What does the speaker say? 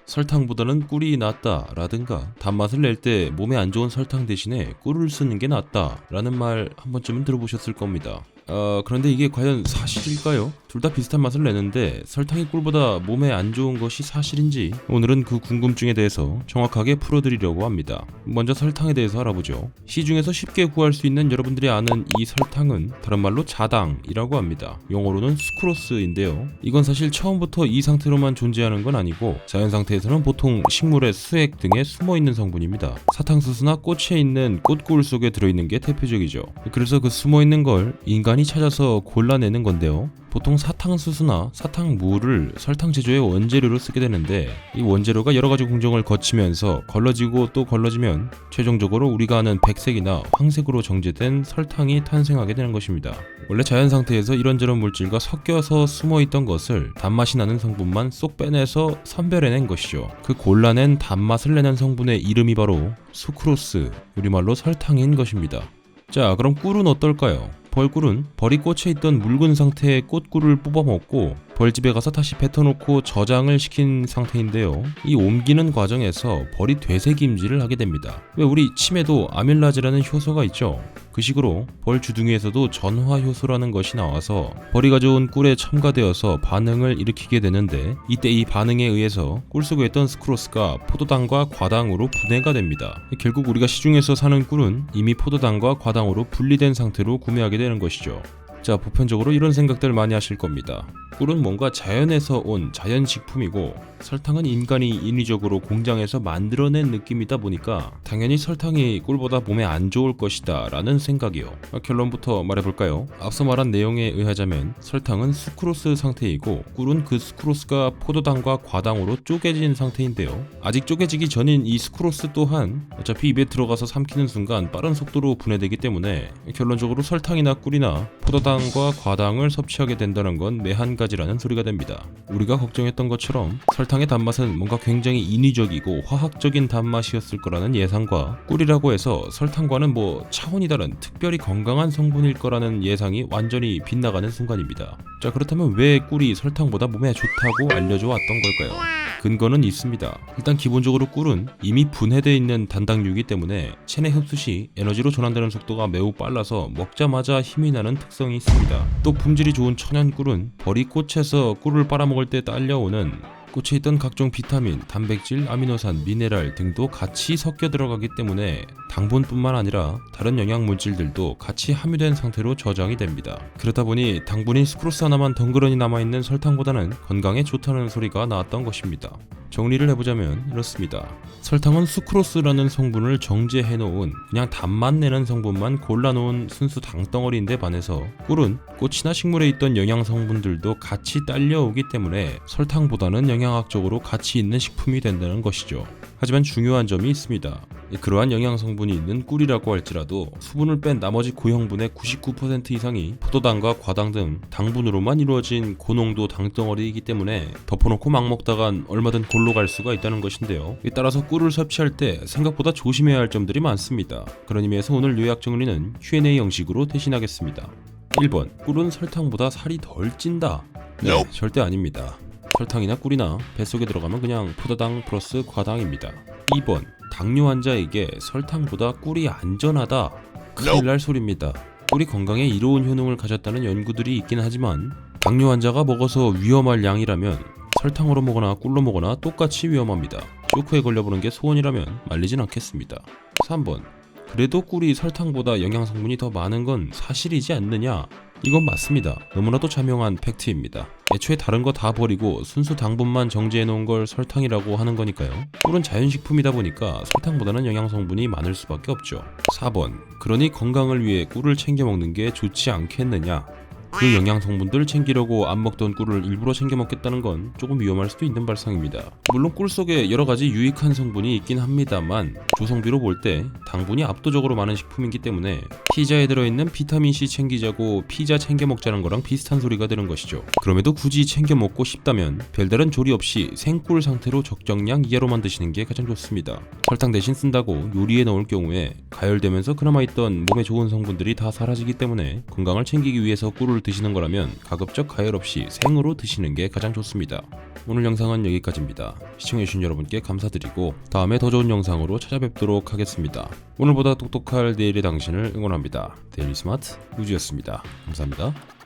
설탕보다는 꿀이 낫다 라든가 단맛을 낼 때 몸에 안 좋은 설탕 대신에 꿀을 쓰는 게 낫다 라는 말 한 번쯤은 들어보셨을 겁니다. 그런데 이게 과연 사실일까요? 둘 다 비슷한 맛을 내는데 설탕이 꿀보다 몸에 안 좋은 것이 사실인지 오늘은 그 궁금증에 대해서 정확하게 풀어드리려고 합니다. 먼저 설탕에 대해서 알아보죠. 시중에서 쉽게 구할 수 있는 여러분들이 아는 이 설탕은 다른 말로 자당이라고 합니다. 영어로는 수크로스인데요. 이건 사실 처음부터 이 상태로만 존재하는 건 아니고 자연 상태에서는 보통 식물의 수액 등에 숨어있는 성분입니다. 사탕수수나 꽃에 있는 꽃꿀 속에 들어있는 게 대표적이죠. 그래서 그 숨어있는 걸 인간이 찾아서 골라내는 건데요. 보통 사탕수수나 사탕물을 설탕 제조의 원재료로 쓰게 되는데 이 원재료가 여러가지 공정을 거치면서 걸러지고 또 걸러지면 최종적으로 우리가 아는 백색이나 황색으로 정제된 설탕이 탄생하게 되는 것입니다. 원래 자연 상태에서 이런저런 물질과 섞여서 숨어있던 것을 단맛이 나는 성분만 쏙 빼내서 선별해낸 것이죠. 그 골라낸 단맛을 내는 성분의 이름이 바로 수크로스, 우리말로 설탕인 것입니다. 자, 그럼 꿀은 어떨까요? 벌꿀은 벌이 꽂혀 있던 묽은 상태의 꽃꿀을 뽑아 먹고 벌집에 가서 다시 뱉어놓고 저장을 시킨 상태인데요. 이 옮기는 과정에서 벌이 되새김질을 하게 됩니다. 왜 우리 침에도 아밀라제라는 효소가 있죠? 그 식으로 벌 주둥이에서도 전화 효소라는 것이 나와서 벌이 가져온 꿀에 첨가되어서 반응을 일으키게 되는데 이때 이 반응에 의해서 꿀 속에 있던 스크로스가 포도당과 과당으로 분해가 됩니다. 결국 우리가 시중에서 사는 꿀은 이미 포도당과 과당으로 분리된 상태로 구매하게 되는 것이죠. 자, 보편적으로 이런 생각들 많이 하실 겁니다. 꿀은 뭔가 자연에서 온 자연식품이고 설탕은 인간이 인위적으로 공장에서 만들어낸 느낌이다 보니까 당연히 설탕이 꿀보다 몸에 안 좋을 것이다 라는 생각이요. 결론부터 말해볼까요? 앞서 말한 내용에 의하자면 설탕은 수크로스 상태이고 꿀은 그 수크로스가 포도당과 과당으로 쪼개진 상태인데요. 아직 쪼개지기 전인 이 수크로스 또한 어차피 입에 들어가서 삼키는 순간 빠른 속도로 분해되기 때문에 결론적으로 설탕이나 꿀이나 포도당과 과당을 섭취하게 된다는 건 매한 가지라는 소리가 됩니다. 우리가 걱정했던 것처럼 설탕의 단맛은 뭔가 굉장히 인위적이고 화학적인 단맛이었을 거라는 예상과 꿀이라고 해서 설탕과는 차원이 다른 특별히 건강한 성분일 거라는 예상이 완전히 빗나가는 순간입니다. 자, 그렇다면 왜 꿀이 설탕보다 몸에 좋다고 알려져 왔던 걸까요? 근거는 있습니다. 일단 기본적으로 꿀은 이미 분해되어 있는 단당류이기 때문에 체내 흡수 시 에너지로 전환되는 속도가 매우 빨라서 먹자마자 힘이 나는 특성이 있습니다. 또 품질이 좋은 천연 꿀은 벌이 꽃에서 꿀을 빨아먹을 때 딸려오는 꽃에 있던 각종 비타민, 단백질, 아미노산, 미네랄 등도 같이 섞여 들어가기 때문에 당분뿐만 아니라 다른 영양 물질들도 같이 함유된 상태로 저장이 됩니다. 그러다 보니 당분이 스크로스 하나만 덩그러니 남아있는 설탕보다는 건강에 좋다는 소리가 나왔던 것입니다. 정리를 해보자면 이렇습니다. 설탕은 수크로스라는 성분을 정제해놓은 그냥 단맛 내는 성분만 골라놓은 순수 당덩어리인데 반해서 꿀은 꽃이나 식물에 있던 영양 성분들도 같이 딸려오기 때문에 설탕보다는 영양학적으로 가치 있는 식품이 된다는 것이죠. 하지만 중요한 점이 있습니다. 그러한 영양 성분이 있는 꿀이라고 할지라도 수분을 뺀 나머지 고형분의 99% 이상이 포도당과 과당 등 당분으로만 이루어진 고농도 당덩어리이기 때문에 덮어놓고 막 먹다간 얼마든 골로 갈 수가 있다는 것인데요. 따라서 꿀을 섭취할 때 생각보다 조심해야 할 점들이 많습니다. 그런 의미에서 오늘 요약 정리는 Q&A 형식으로 대신하겠습니다. 1번. 꿀은 설탕보다 살이 덜 찐다. 네, 절대 아닙니다. 설탕이나 꿀이나 뱃속에 들어가면 그냥 포도당 플러스 과당입니다. 2번. 당뇨 환자에게 설탕보다 꿀이 안전하다. 큰일 날 소리입니다. 꿀이 건강에 이로운 효능을 가졌다는 연구들이 있긴 하지만 당뇨 환자가 먹어서 위험할 양이라면 설탕으로 먹거나 꿀로 먹거나 똑같이 위험합니다. 쇼크에 걸려보는 게 소원이라면 말리진 않겠습니다. 3번. 그래도 꿀이 설탕보다 영양 성분이 더 많은 건 사실이지 않느냐? 이건 맞습니다. 너무나도 자명한 팩트입니다. 애초에 다른 거 다 버리고 순수 당분만 정제해 놓은 걸 설탕이라고 하는 거니까요. 꿀은 자연식품이다 보니까 설탕보다는 영양 성분이 많을 수밖에 없죠. 4번. 그러니 건강을 위해 꿀을 챙겨 먹는 게 좋지 않겠느냐? 그 영양 성분들 챙기려고 안 먹던 꿀을 일부러 챙겨 먹겠다는 건 조금 위험할 수도 있는 발상입니다. 물론 꿀 속에 여러 가지 유익한 성분이 있긴 합니다만 조성비로 볼 때 당분이 압도적으로 많은 식품이기 때문에 피자에 들어있는 비타민C 챙기자고 피자 챙겨 먹자는 거랑 비슷한 소리가 되는 것이죠. 그럼에도 굳이 챙겨 먹고 싶다면 별다른 조리 없이 생꿀 상태로 적정량 이하로만 드시는 게 가장 좋습니다. 설탕 대신 쓴다고 요리에 넣을 경우에 가열되면서 그나마 있던 몸에 좋은 성분들이 다 사라지기 때문에 건강을 챙기기 위해서 꿀을 드시는 거라면 가급적 가열 없이 생으로 드시는 게 가장 좋습니다. 오늘 영상은 여기까지입니다. 시청해주신 여러분께 감사드리고 다음에 더 좋은 영상으로 찾아뵙도록 하겠습니다. 오늘보다 똑똑할 내일의 당신을 응원합니다. 데일리 스마트 우주였습니다. 감사합니다.